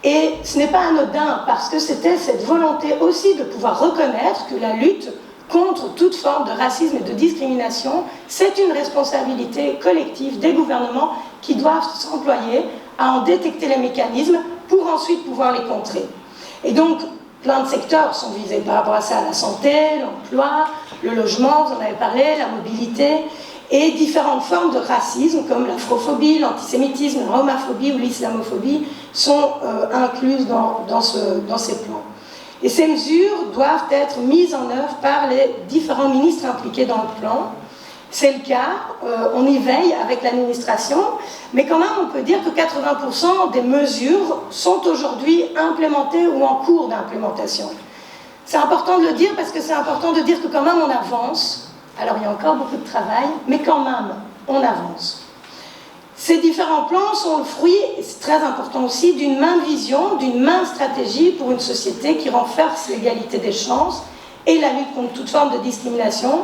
Et ce n'est pas anodin, parce que c'était cette volonté aussi de pouvoir reconnaître que la lutte contre toute forme de racisme et de discrimination, c'est une responsabilité collective des gouvernements qui doivent s'employer à en détecter les mécanismes pour ensuite pouvoir les contrer. Et donc, plein de secteurs sont visés par rapport à ça, la santé, l'emploi, le logement, vous en avez parlé, la mobilité, et différentes formes de racisme comme l'afrophobie, l'antisémitisme, la homophobie ou l'islamophobie sont incluses dans ces plans. Et ces mesures doivent être mises en œuvre par les différents ministres impliqués dans le plan. C'est le cas, on y veille avec l'administration, mais quand même on peut dire que 80% des mesures sont aujourd'hui implémentées ou en cours d'implémentation. C'est important de le dire parce que c'est important de dire que quand même on avance. Alors il y a encore beaucoup de travail, mais quand même on avance. Ces différents plans sont le fruit, et c'est très important aussi, d'une même vision, d'une même stratégie pour une société qui renforce l'égalité des chances et la lutte contre toute forme de discrimination.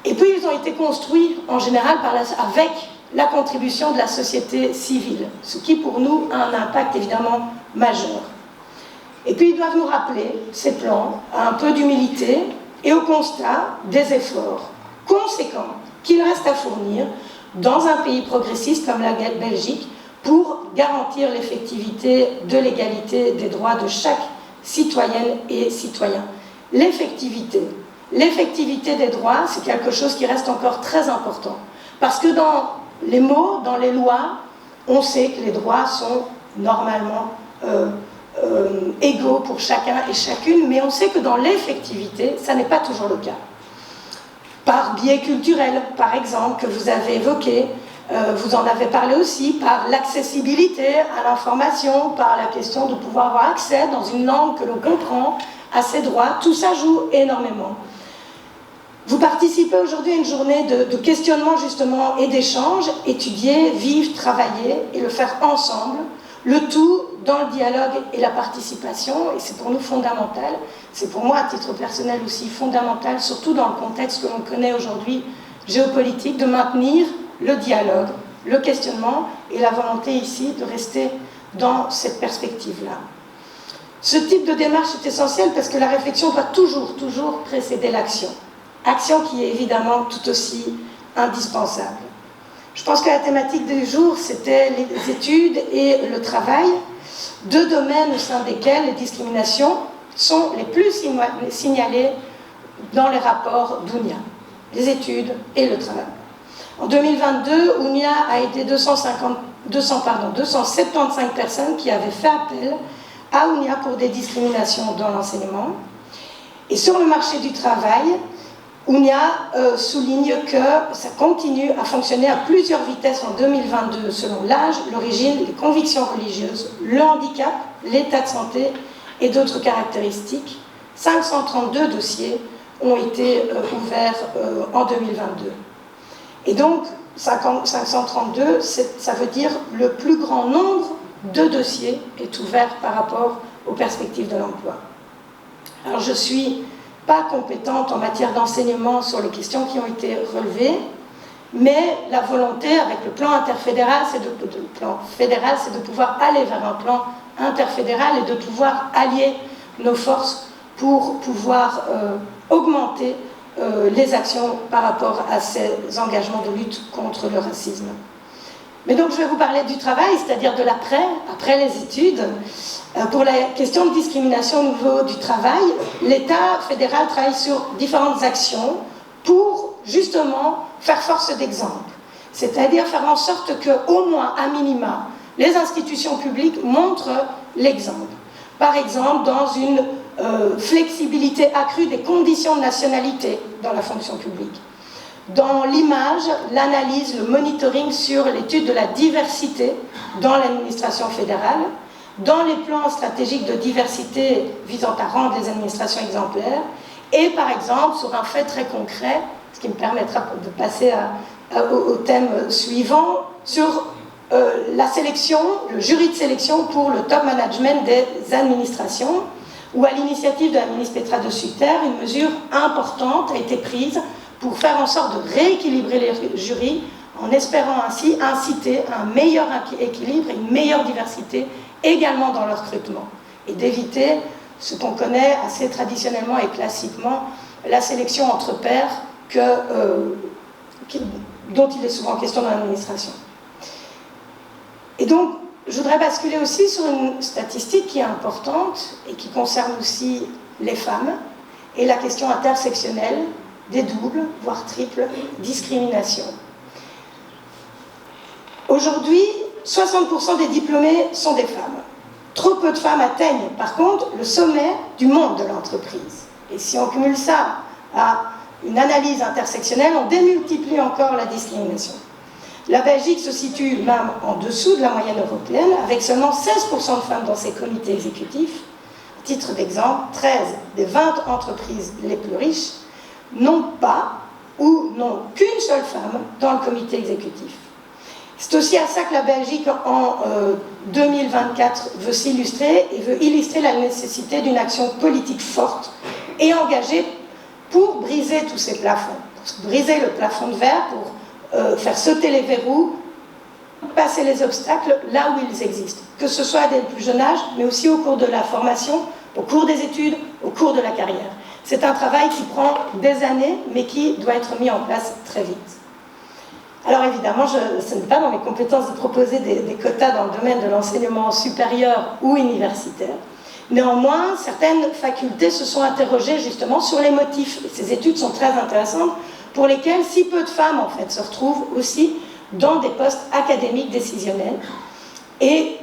Et puis ils ont été construits en général avec la contribution de la société civile, ce qui pour nous a un impact évidemment majeur. Et puis ils doivent nous rappeler, ces plans, à un peu d'humilité et au constat des efforts conséquents qu'il reste à fournir dans un pays progressiste comme la Belgique pour garantir l'effectivité de l'égalité des droits de chaque citoyenne et citoyen. L'effectivité des droits, c'est quelque chose qui reste encore très important. Parce que dans les mots, dans les lois, on sait que les droits sont normalement égaux pour chacun et chacune, mais on sait que dans l'effectivité, ça n'est pas toujours le cas. Par biais culturel, par exemple, que vous avez évoqué, vous en avez parlé aussi, par l'accessibilité à l'information, par la question de pouvoir avoir accès dans une langue que l'on comprend à ces droits, tout ça joue énormément. Vous participez aujourd'hui à une journée de questionnement justement et d'échange, étudier, vivre, travailler et le faire ensemble, le tout dans le dialogue et la participation, et c'est pour nous fondamental, c'est pour moi à titre personnel aussi fondamental, surtout dans le contexte que l'on connaît aujourd'hui géopolitique, de maintenir le dialogue, le questionnement et la volonté ici de rester dans cette perspective-là. Ce type de démarche est essentiel parce que la réflexion doit toujours précéder l'action. Action qui est évidemment tout aussi indispensable. Je pense que la thématique du jour, c'était les études et le travail, deux domaines au sein desquels les discriminations sont les plus signalées dans les rapports d'UNIA, les études et le travail. En 2022, UNIA a été 275 personnes qui avaient fait appel à UNIA pour des discriminations dans l'enseignement. Et sur le marché du travail, UNIA souligne que ça continue à fonctionner à plusieurs vitesses en 2022 selon l'âge, l'origine, les convictions religieuses, le handicap, l'état de santé et d'autres caractéristiques. 532 dossiers ont été ouverts en 2022. Et donc, 532, ça veut dire le plus grand nombre de dossiers est ouvert par rapport aux perspectives de l'emploi. Alors, je suis pas compétente en matière d'enseignement sur les questions qui ont été relevées, mais la volonté avec le plan interfédéral, c'est de pouvoir aller vers un plan interfédéral et de pouvoir allier nos forces pour pouvoir augmenter les actions par rapport à ces engagements de lutte contre le racisme. Mais donc je vais vous parler du travail, c'est-à-dire de l'après, après les études. Pour la question de discrimination au niveau du travail, l'État fédéral travaille sur différentes actions pour justement faire force d'exemple. C'est-à-dire faire en sorte qu'au moins, à minima, les institutions publiques montrent l'exemple. Par exemple, dans une flexibilité accrue des conditions de nationalité dans la fonction publique. Dans l'image, l'analyse, le monitoring sur l'étude de la diversité dans l'administration fédérale, dans les plans stratégiques de diversité visant à rendre les administrations exemplaires, et par exemple sur un fait très concret, ce qui me permettra de passer au thème suivant, sur la sélection, le jury de sélection pour le top management des administrations, où à l'initiative de la ministre Petra de Sutter, une mesure importante a été prise pour faire en sorte de rééquilibrer les jurys, en espérant ainsi inciter à un meilleur équilibre et une meilleure diversité également dans le recrutement, et d'éviter ce qu'on connaît assez traditionnellement et classiquement, la sélection entre pairs dont il est souvent question dans l'administration. Et donc, je voudrais basculer aussi sur une statistique qui est importante et qui concerne aussi les femmes et la question intersectionnelle des doubles, voire triples discriminations. Aujourd'hui, 60% des diplômés sont des femmes. Trop peu de femmes atteignent, par contre, le sommet du monde de l'entreprise. Et si on cumule ça à une analyse intersectionnelle, on démultiplie encore la discrimination. La Belgique se situe même en dessous de la moyenne européenne, avec seulement 16% de femmes dans ses comités exécutifs. À titre d'exemple, 13 des 20 entreprises les plus riches n'ont pas ou n'ont qu'une seule femme dans le comité exécutif. C'est aussi à ça que la Belgique, en 2024, veut s'illustrer et veut illustrer la nécessité d'une action politique forte et engagée pour briser tous ces plafonds, pour briser le plafond de verre, pour faire sauter les verrous, passer les obstacles là où ils existent, que ce soit dès le plus jeune âge, mais aussi au cours de la formation, au cours des études, au cours de la carrière. C'est un travail qui prend des années, mais qui doit être mis en place très vite. Alors évidemment, ce n'est pas dans mes compétences de proposer des quotas dans le domaine de l'enseignement supérieur ou universitaire. Néanmoins, certaines facultés se sont interrogées justement sur les motifs. Et ces études sont très intéressantes, pour lesquelles si peu de femmes en fait se retrouvent aussi dans des postes académiques décisionnels. Et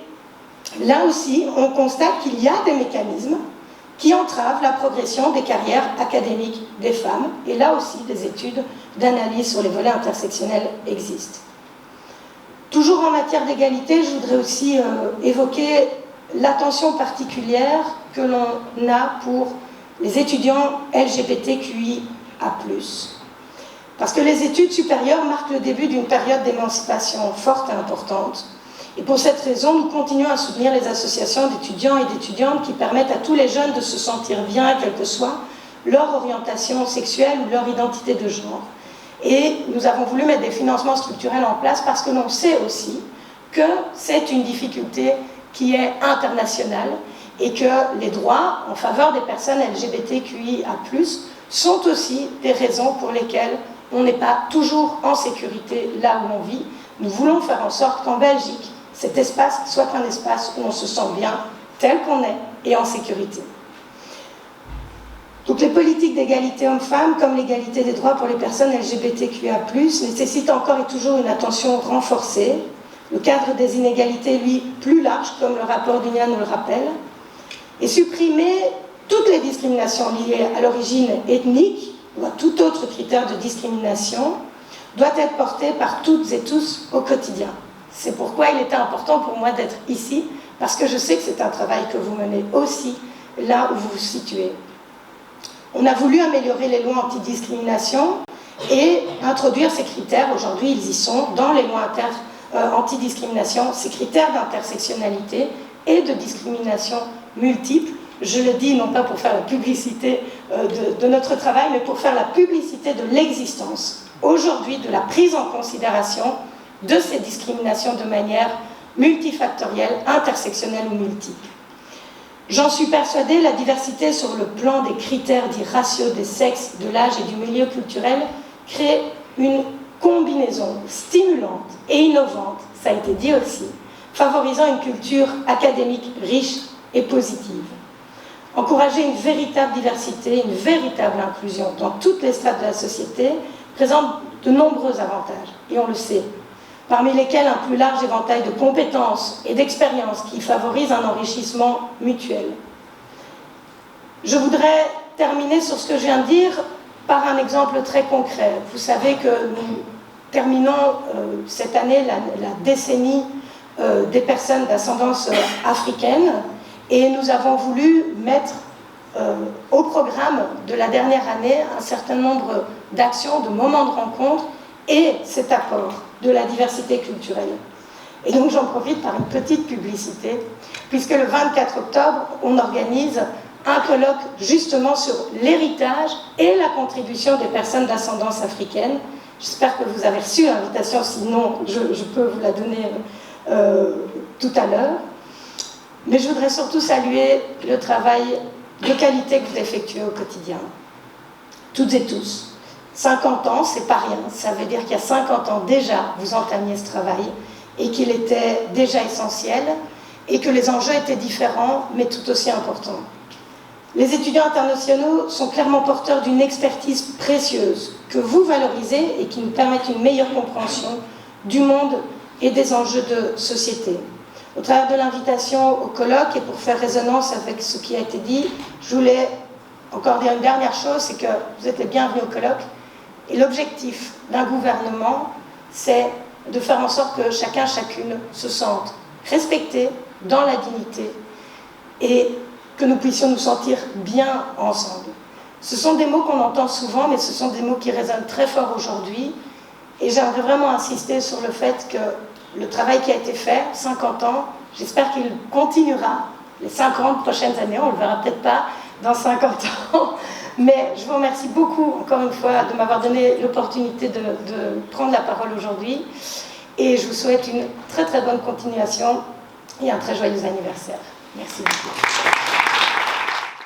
là aussi, on constate qu'il y a des mécanismes qui entravent la progression des carrières académiques des femmes. Et là aussi, des études d'analyse sur les volets intersectionnels existent. Toujours en matière d'égalité, je voudrais aussi évoquer l'attention particulière que l'on a pour les étudiants LGBTQIA+. Parce que les études supérieures marquent le début d'une période d'émancipation forte et importante. Et pour cette raison, nous continuons à soutenir les associations d'étudiants et d'étudiantes qui permettent à tous les jeunes de se sentir bien, quelle que soit leur orientation sexuelle ou leur identité de genre. Et nous avons voulu mettre des financements structurels en place parce que l'on sait aussi que c'est une difficulté qui est internationale et que les droits en faveur des personnes LGBTQIA+, sont aussi des raisons pour lesquelles on n'est pas toujours en sécurité là où on vit. Nous voulons faire en sorte qu'en Belgique, cet espace soit un espace où on se sent bien, tel qu'on est, et en sécurité. Donc les politiques d'égalité hommes-femmes, comme l'égalité des droits pour les personnes LGBTQIA+, nécessitent encore et toujours une attention renforcée. Le cadre des inégalités, lui, plus large, comme le rapport d'UNIA nous le rappelle, et supprimer toutes les discriminations liées à l'origine ethnique ou à tout autre critère de discrimination doit être porté par toutes et tous au quotidien. C'est pourquoi il était important pour moi d'être ici, parce que je sais que c'est un travail que vous menez aussi là où vous vous situez. On a voulu améliorer les lois antidiscrimination et introduire ces critères. Aujourd'hui, ils y sont dans les lois antidiscrimination, ces critères d'intersectionnalité et de discrimination multiple. Je le dis non pas pour faire la publicité de notre travail, mais pour faire la publicité de l'existence, aujourd'hui, de la prise en considération de ces discriminations de manière multifactorielle, intersectionnelle ou multiple. J'en suis persuadée, la diversité sur le plan des critères dits ratios des sexes, de l'âge et du milieu culturel crée une combinaison stimulante et innovante, ça a été dit aussi, favorisant une culture académique riche et positive. Encourager une véritable diversité, une véritable inclusion dans toutes les strates de la société présente de nombreux avantages, et on le sait, parmi lesquels un plus large éventail de compétences et d'expériences qui favorisent un enrichissement mutuel. Je voudrais terminer sur ce que je viens de dire par un exemple très concret. Vous savez que nous terminons cette année la décennie des personnes d'ascendance africaine, et nous avons voulu mettre au programme de la dernière année un certain nombre d'actions, de moments de rencontre et cet apport de la diversité culturelle. Et donc j'en profite par une petite publicité, puisque le 24 octobre, on organise un colloque justement sur l'héritage et la contribution des personnes d'ascendance africaine. J'espère que vous avez reçu l'invitation, sinon je peux vous la donner tout à l'heure. Mais je voudrais surtout saluer le travail de qualité que vous effectuez au quotidien, toutes et tous. 50 ans, c'est pas rien. Ça veut dire qu'il y a 50 ans déjà, vous entamiez ce travail et qu'il était déjà essentiel et que les enjeux étaient différents, mais tout aussi importants. Les étudiants internationaux sont clairement porteurs d'une expertise précieuse que vous valorisez et qui nous permettent une meilleure compréhension du monde et des enjeux de société. Au travers de l'invitation au colloque et pour faire résonance avec ce qui a été dit, je voulais encore dire une dernière chose, c'est que vous êtes les bienvenus au colloque. Et l'objectif d'un gouvernement, c'est de faire en sorte que chacun, chacune se sente respecté dans la dignité et que nous puissions nous sentir bien ensemble. Ce sont des mots qu'on entend souvent, mais ce sont des mots qui résonnent très fort aujourd'hui. Et j'aimerais vraiment insister sur le fait que le travail qui a été fait, 50 ans, j'espère qu'il continuera les 50 prochaines années, on ne le verra peut-être pas dans 50 ans, mais je vous remercie beaucoup, encore une fois, de m'avoir donné l'opportunité de prendre la parole aujourd'hui, et je vous souhaite une très très bonne continuation et un très joyeux anniversaire. Merci beaucoup.